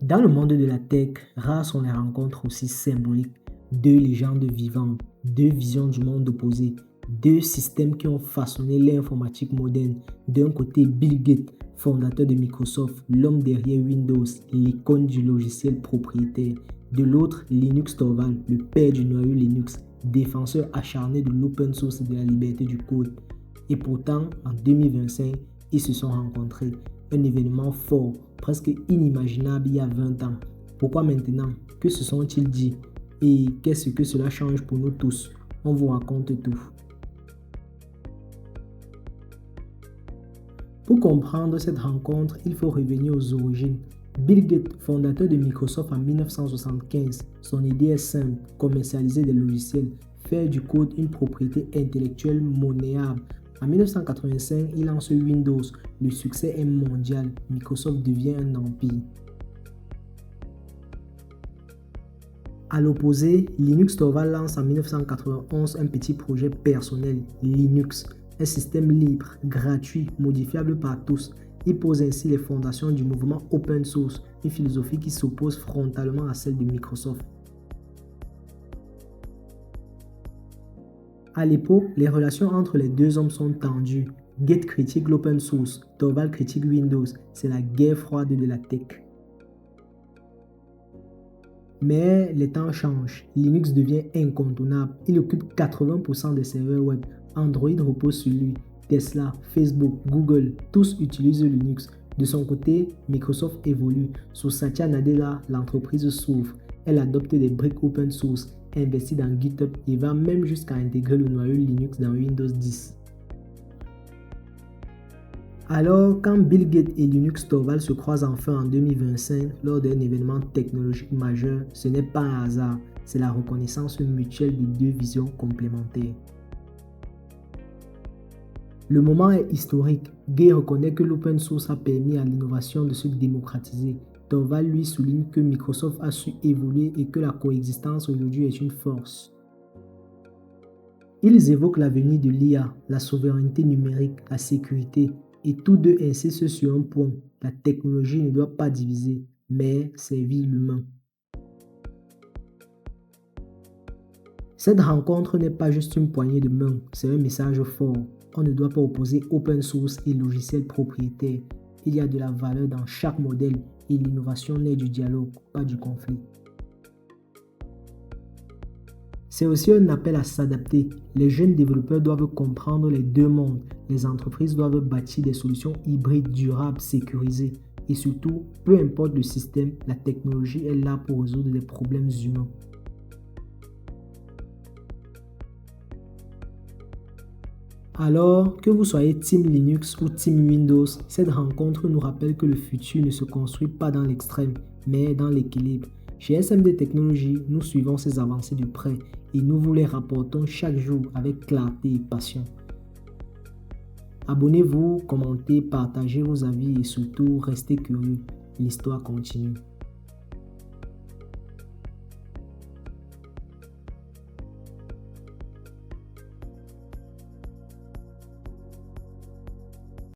Dans le monde de la tech, rares sont les rencontres aussi symboliques. Deux légendes vivantes, deux visions du monde opposées, deux systèmes qui ont façonné l'informatique moderne. D'un côté, Bill Gates, fondateur de Microsoft, l'homme derrière Windows, l'icône du logiciel propriétaire. De l'autre, Linus Torvalds, le père du noyau Linux, défenseur acharné de l'open source et de la liberté du code. Et pourtant, en 2025, ils se sont rencontrés. Un événement fort, presque inimaginable il y a 20 ans. Pourquoi maintenant? Que se sont-ils dit? Et qu'est-ce que cela change pour nous tous? On vous raconte tout. Pour comprendre cette rencontre, il faut revenir aux origines. Bill Gates, fondateur de Microsoft en 1975, son idée est simple, commercialiser des logiciels, faire du code une propriété intellectuelle monnayable. En 1985, il lance Windows, le succès est mondial, Microsoft devient un empire. À l'opposé, Linus Torvalds lance en 1991 un petit projet personnel, Linux, un système libre, gratuit, modifiable par tous. Il pose ainsi les fondations du mouvement open source, une philosophie qui s'oppose frontalement à celle de Microsoft. À l'époque, les relations entre les deux hommes sont tendues. Gates critique l'open source, Torvalds critique Windows. C'est la guerre froide de la tech. Mais les temps changent. Linux devient incontournable. Il occupe 80% des serveurs web. Android repose sur lui. Tesla, Facebook, Google, tous utilisent Linux. De son côté, Microsoft évolue. Sous Satya Nadella, l'entreprise s'ouvre. Elle adopte des briques open source, investit dans GitHub et va même jusqu'à intégrer le noyau Linux dans Windows 10. Alors, quand Bill Gates et Linus Torvalds se croisent enfin en 2025 lors d'un événement technologique majeur, ce n'est pas un hasard, c'est la reconnaissance mutuelle de deux visions complémentaires. Le moment est historique. Gates reconnaît que l'open source a permis à l'innovation de se démocratiser. Torvalds lui souligne que Microsoft a su évoluer et que la coexistence aujourd'hui est une force. Ils évoquent l'avenir de l'IA, la souveraineté numérique, la sécurité, et tous deux insistent sur un point, la technologie ne doit pas diviser, mais servir l'humain. Cette rencontre n'est pas juste une poignée de main, c'est un message fort. On ne doit pas opposer open source et logiciel propriétaire. Il y a de la valeur dans chaque modèle et l'innovation naît du dialogue, pas du conflit. C'est aussi un appel à s'adapter. Les jeunes développeurs doivent comprendre les deux mondes. Les entreprises doivent bâtir des solutions hybrides, durables, sécurisées. Et surtout, peu importe le système, la technologie est là pour résoudre des problèmes humains. Alors, que vous soyez Team Linux ou Team Windows, cette rencontre nous rappelle que le futur ne se construit pas dans l'extrême, mais dans l'équilibre. Chez SMD Technologies, nous suivons ces avancées de près et nous vous les rapportons chaque jour avec clarté et passion. Abonnez-vous, commentez, partagez vos avis et surtout restez curieux. L'histoire continue.